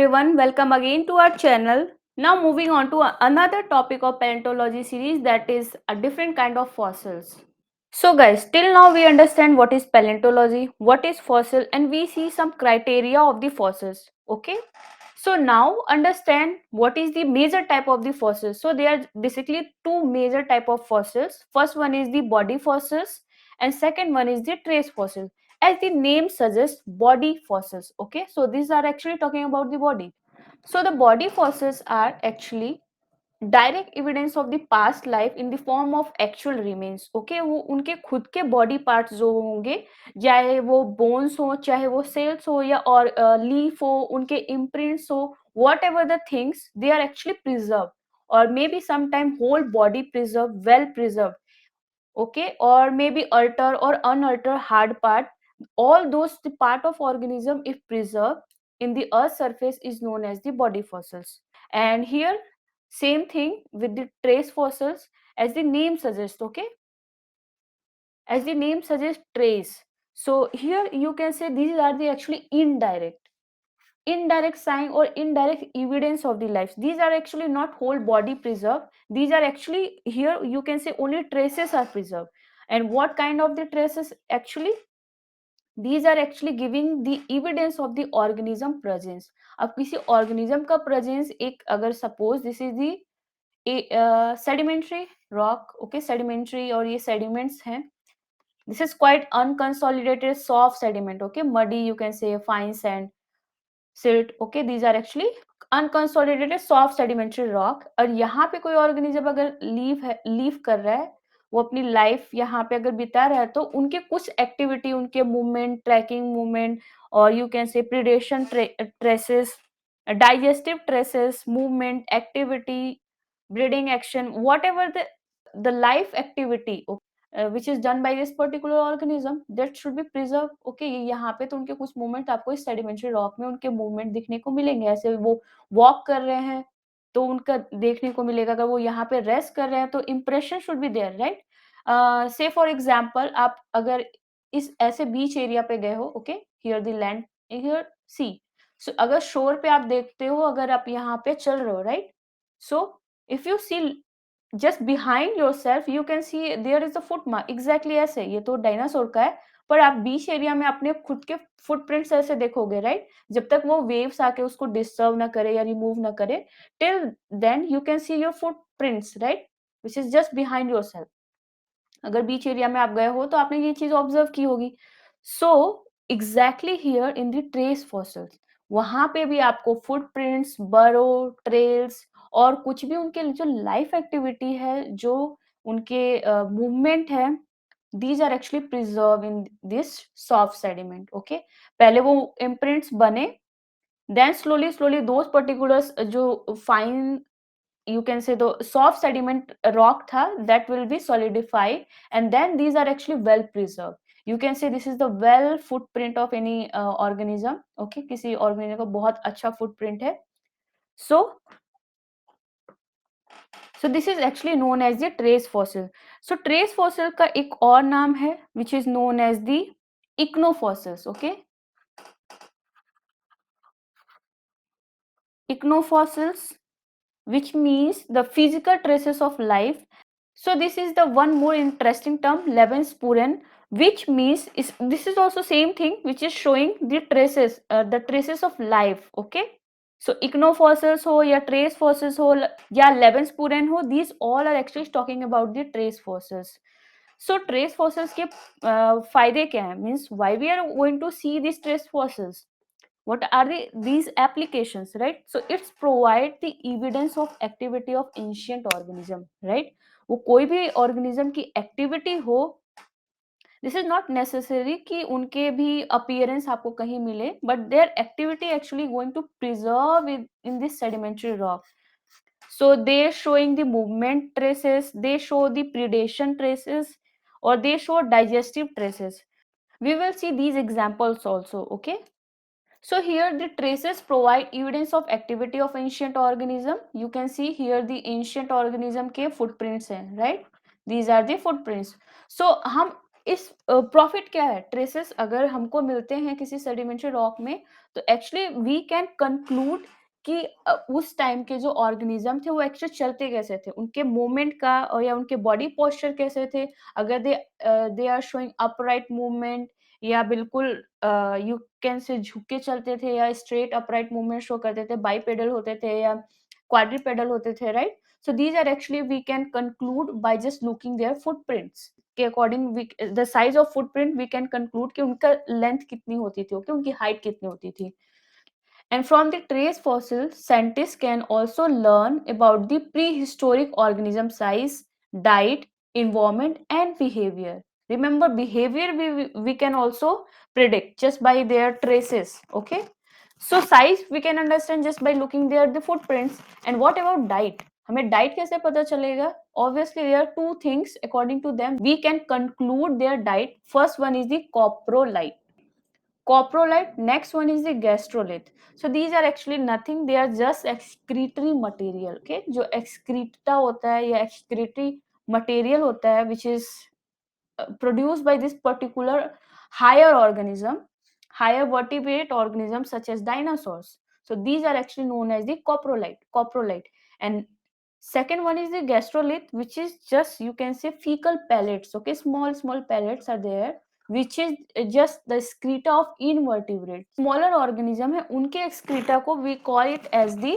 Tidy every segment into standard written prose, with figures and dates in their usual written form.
everyone, welcome again to our channel. Now moving on to another topic of paleontology series, that is a different kind of fossils. So guys, till now we understand what is paleontology, what is fossil, and we see some criteria of the fossils. Okay. So now understand what is the major type of the fossils. So there are basically two major type of fossils. First one is the body fossils and second one is the trace fossil. As the name suggests, body fossils. Okay. So these are actually talking about the body. So the body fossils are actually direct evidence of the past life in the form of actual remains. Okay, वो उनके खुद के body parts जो होंगे, चाहे वो bones हो, चाहे वो सेल्स हो या और लीफ हो, उनके इम्प्रिंट्स हो, whatever the things, they are actually preserve or maybe sometime whole body preserve, well preserve. Okay, or maybe alter or unalter hard part, all those the part of organism if preserved in the earth surface is known as the body fossils. And here same thing with the trace fossils, as the name suggests. Okay, as the name suggests, trace. So here you can say these are the actually indirect sign or indirect evidence of the life. These are actually not whole body preserved. These are actually, here you can say only traces are preserved. And what kind of the traces actually? These are actually giving the evidence of the organism presence. अब किसी organism का presence, एक अगर suppose this is the sedimentary rock. Okay, sedimentary और ये sediments हैं. This is quite unconsolidated soft sediment. Okay, muddy, you can say fine sand, silt. Okay, these are actually unconsolidated soft sedimentary rock. और यहाँ पे कोई organism अगर leave कर रहा है, वो अपनी लाइफ यहाँ पे अगर बिता रहा है, तो उनके कुछ एक्टिविटी, उनके मूवमेंट, ट्रैकिंग मूवमेंट, और you can say predation traces, digestive traces, movement, activity, breeding action, what ever the life activity which is done by this particular organism, that should be preserved. Okay, यहाँ पे तो उनके कुछ movement आपको इस sedimentary rock में उनके movement दिखने को मिलेंगे. ऐसे वो वॉक कर रहे हैं तो उनका देखने को मिलेगा. अगर वो यहाँ पे रेस्ट कर रहे हैं तो impression should be there, right. Say for example, आप अगर इस ऐसे बीच एरिया पे गए हो, okay, here the land, here sea. So अगर शोर पे आप देखते हो, अगर आप यहाँ पे चल रहे हो, right, so if you see just behind yourself you can see there is a foot mark. Exactly ऐसे, ये तो डायनासोर का है, पर आप बीच एरिया में अपने खुद के फुटप्रिंट्स ऐसे देखोगे, राइट, जब तक वो वेव्स आके उसको डिस्टर्ब ना करे या रिमूव ना करे, till then you can see your footprints, right, which is just behind yourself. अगर बीच एरिया में आप गए हो तो आपने ये चीज ऑब्जर्व की होगी. So exactly here in the trace fossils, वहां पे भी आपको फुटप्रिंट्स, बरो, ट्रेल्स और कुछ भी उनके जो लाइफ एक्टिविटी है, जो उनके मूवमेंट है, these are actually preserve in this soft sediment. Okay, पहले वो इम्प्रिंट्स बने, then slowly slowly those particular जो fine, you can say the soft sediment rock tha, that will be solidified, and then these are actually well preserved. You can say this is the well footprint of any organism. Okay, किसी organism का बहुत अच्छा footprint है. So this is actually known as the trace fossil. So trace fossil का एक और नाम है which is known as the ichnofossils. Okay, ichnofossils, which means the physical traces of life. So this is the one more interesting term, Lebensspuren, which means this is also same thing, which is showing the traces of life. Okay, so ichnofossils ho ya trace fossils ho ya Lebensspuren ho, these all are actually talking about the trace fossils. So trace fossils के फायदे क्या हैं, means why we are going to see these trace fossils, what are these applications, right? So it's provide the evidence of activity of ancient organism, right? वो कोई भी organism की activity हो, this is not necessary कि उनके भी appearance आपको कहीं मिले, but their activity actually going to preserve in this sedimentary rock. So they showing the movement traces, they show the predation traces, or they show digestive traces. We will see these examples also. Okay, so here the traces provide evidence of activity of ancient organism. You can see here the ancient organism के footprints हैं, right? These are the footprints. So हम इस profit क्या है, traces अगर हमको मिलते हैं किसी सेडिमेंट्री रॉक में, तो एक्चुअली वी कैन कंक्लूड कि उस टाइम के जो ऑर्गेनिज्म थे वो एक्चुअली चलते कैसे थे, उनके मूवमेंट का और या उनके बॉडी पोस्चर कैसे थे, अगर they are showing upright movement या बिल्कुल यू कैन से झुक के चलते थे या स्ट्रेट अपराइट मूवमेंट शो करते थे, बाइपेडल होते थे या क्वाड्रिपेडल होते थे, right? So these are actually we can conclude by just looking their footprints के according the size of footprint we can conclude कि उनका लेंथ कितनी होती थी, ओके, उनकी हाइट कितनी होती थी. And from the trace fossils, scientists can also learn about the prehistoric organism size, diet, environment, and behavior. Remember, behavior we can also predict just by their traces. Okay. So size we can understand just by looking there the footprints. And what about diet? हमें diet कैसे पता चलेगा? Obviously, there are two things according to them. We can conclude their diet. First one is the coprolite, next one is the gastrolith. So these are actually nothing, they are just excretory material. Okay, जो excreta होता है या excretory material होता है which is produced by this particular higher organism, higher vertebrate organisms such as dinosaurs. So these are actually known as the coprolite. And second one is the gastrolith, which is just you can say fecal pellets. Okay, small pellets are there, which is just the excreta of invertebrates. Smaller organism है, उनके excreta को we call it as the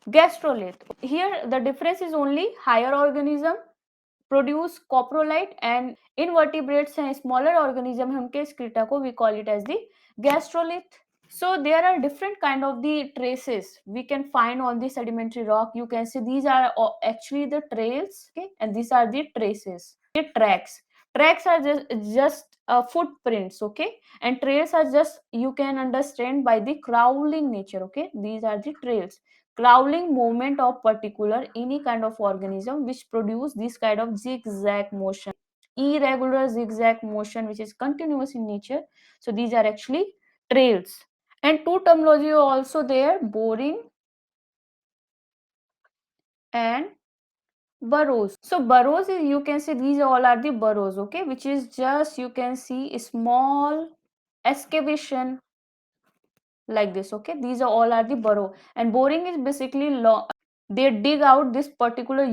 gastrolith. Here the difference is only higher organism produce coprolite and invertebrates हैं, smaller organism है, उनके excreta को we call it as the gastrolith. So there are different kind of the traces we can find on the sedimentary rock. You can see these are actually the trails, okay, and these are the traces. The tracks are just footprints, okay, and trails are just you can understand by the crawling nature, okay. These are the trails, crawling movement of particular any kind of organism which produce this kind of zigzag motion, irregular zigzag motion which is continuous in nature. So these are actually trails. And two terminology are also there, boring and burrows. So burrows is you can see these all are the burrows, okay, which is just you can see a small excavation like this, okay. These are all are the burrow, and boring is basically they dig out this particular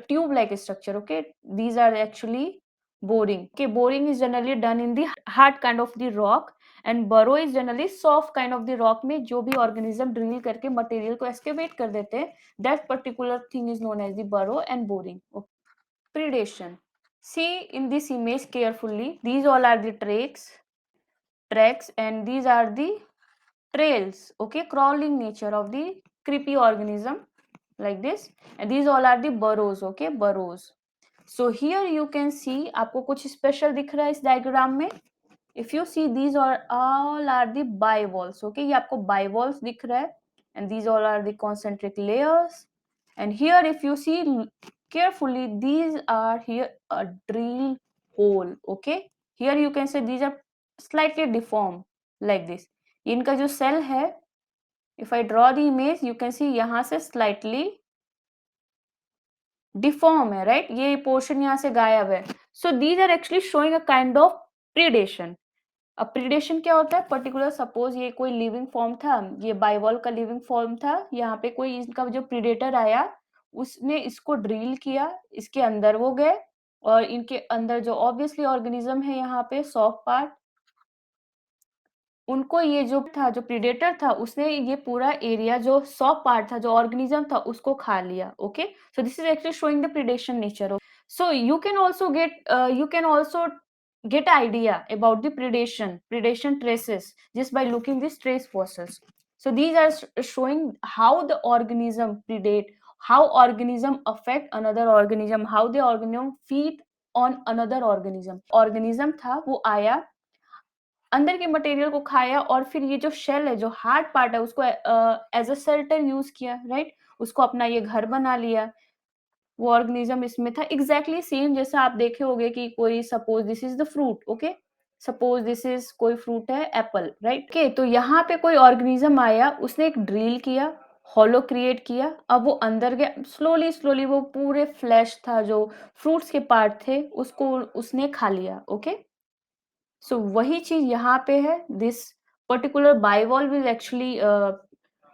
tube like structure, okay. These are actually boring, okay. Boring is generally done in the hard kind of the rock, and burrow is generally soft kind of the rock में जो भी organism drill करके material को excavate कर देते हैं, that particular thing is known as the burrow and boring, okay. Predation, see in this image carefully, these all are the tracks and these are the trails, okay, crawling nature of the creepy organism like this, and these all are the burrows, okay, burrows. So here you can see आपको कुछ special दिख रहा है इस diagram में. If you see these are all are the bivalves, okay, ये आपको bivalves दिख रहा है, and these all are the concentric layers. And here if you see carefully, these are here a drill hole, okay. Here you can say these are slightly deformed like this. इनका जो cell है, if I draw the image, you can see यहाँ से slightly deform है, right? ये portion यहाँ से गायब है. So these are actually showing a kind of predation. अब predation क्या होता है? Particular suppose ये कोई living form था, ये bivalve का living form था, यहाँ पे कोई इसका जो predator आया, उसने इसको drill किया, इसके अंदर वो गए, और इनके अंदर जो obviously organism है यहाँ पे soft part, उनको ये जो था जो प्रीडेटर था उसने ये पूरा एरिया जो सॉफ्ट पार्ट था जो ऑर्गेनिज्म था उसको खा लिया, okay. So this is actually showing the predation nature. So you can also get idea about the predation traces just by looking these trace fossils. So these are showing how the organism predate, how organism affect another organism, how the organism feed on another organism था वो आया, अंदर के material को खाया, और फिर ये जो शेल है, जो हार्ड पार्ट है, उसको एज अ शेल्टर यूज किया, राइट. उसको अपना ये घर बना लिया. वो ऑर्गेनिज्म इसमें था एग्जैक्टली सेम जैसा आप देखे होंगे कि कोई suppose this is the fruit, okay, suppose this is कोई फ्रूट है एप्पल, राइट, ओके. तो यहाँ पे कोई ऑर्गेनिज्म आया, उसने एक ड्रिल किया, हॉलो क्रिएट किया, अब वो अंदर गया, स्लोली वो पूरे फ्लैश था जो फ्रूट्स के पार्ट थे उसको उसने खा लिया, ओके. सो वही चीज यहाँ पे है. This particular bivalve is actually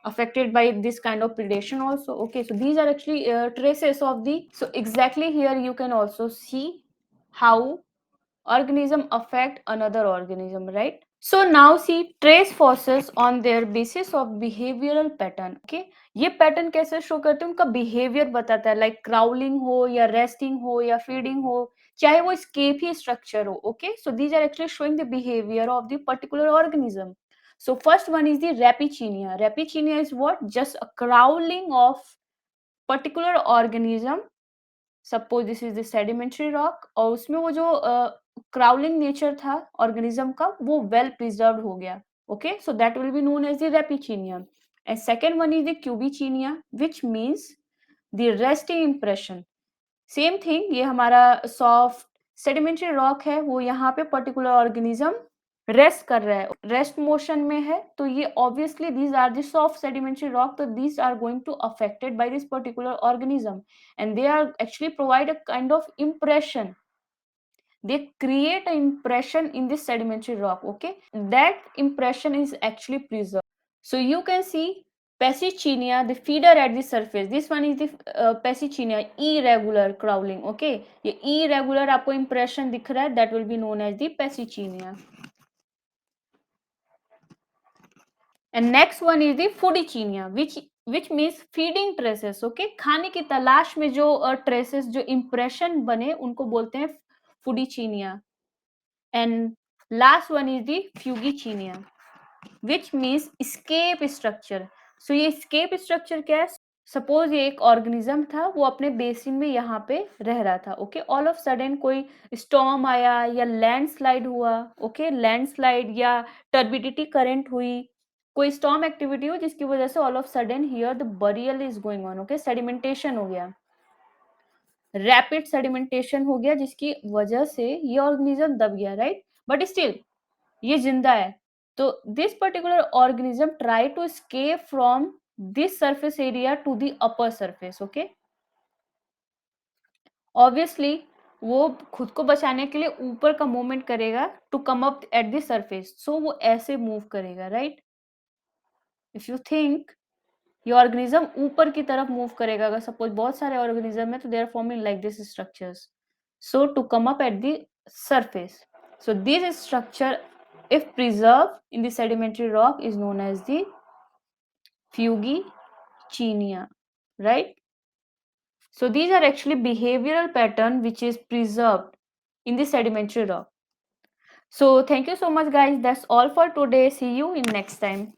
affected by this kind of predation also. Okay, so these are actually traces of the, so exactly here you can also see how organism affect another organism, right? So now see trace fossils on their basis of behavioral pattern. Okay, ये pattern कैसे show करते हैं, उनका behaviour बताता है, like crawling हो या resting हो या फीडिंग हो, चाहे वो स्केप ही स्ट्रक्चर हो. Okay, so these are actually showing the behaviour of the particular organism. So first one is the Rapichinia. Rapichinia is what? Just a crawling of particular organism. Suppose this is the sedimentary rock, और उसमें वो जो crawling nature था organism का वो well preserved हो गया. Okay, so that will be known as the Rapichinia. And second one is the Cubichinia, which means the resting impression. Same thing, ये हमारा सॉफ्ट सेडिमेंट्री रॉक है, वो यहाँ पे पर्टिकुलर ऑर्गेनिज्म रेस्ट कर रहा है, रेस्ट मोशन में है, तो ये obviously these are the soft sedimentary rock, तो these are going to affected by this particular organism and they are actually provide a kind of impression. They create an impression in this sedimentary rock. Okay, that impression is actually preserved. So you can see Paschinia, the feeder at the surface. This one is the Paschinia, irregular crawling. Okay, ये irregular आपको impression दिख रहा है, that will be known as the Paschinia. And next one is the Fudichinia, which means feeding traces. Okay, खाने की तलाश में जो traces, जो impression बने, उनको बोलते हैं Fudichinia. And last one is the Fugichinia, which means escape structure. So ये escape structure क्या है? सपोज ये एक ऑर्गेनिज्म था, वो अपने बेसिन में यहाँ पे रह रहा था. ओके, ऑल ऑफ सडन कोई स्टॉर्म आया या लैंडस्लाइड हुआ. ओके, लैंडस्लाइड या टर्बिडिटी करंट हुई, कोई स्टॉर्म एक्टिविटी हो जिसकी वजह से all of sudden here the burial is going on. Okay, sedimentation हो गया, रैपिड सेडिमेंटेशन हो गया, जिसकी वजह से ये ऑर्गेनिज्म दब गया, राइट? बट स्टिल ये जिंदा है. तो this particular organism try to escape from this surface area to the upper surface. Okay, obviously वो खुद को बचाने के लिए ऊपर का मूवमेंट करेगा to come up at the surface. So वो ऐसे मूव करेगा, राइट? इफ यू थिंक ये ऑर्गेनिज्म ऊपर की तरफ मूव करेगा, अगर सपोज बहुत सारे ऑर्गेनिज्म है तो they are forming like this structures, so to come up at the surface. So this structure, if preserved in the sedimentary rock, is known as the Fugichinia, right? So these are actually behavioral pattern which is preserved in the sedimentary rock. So thank you so much guys, that's all for today. See you in next time.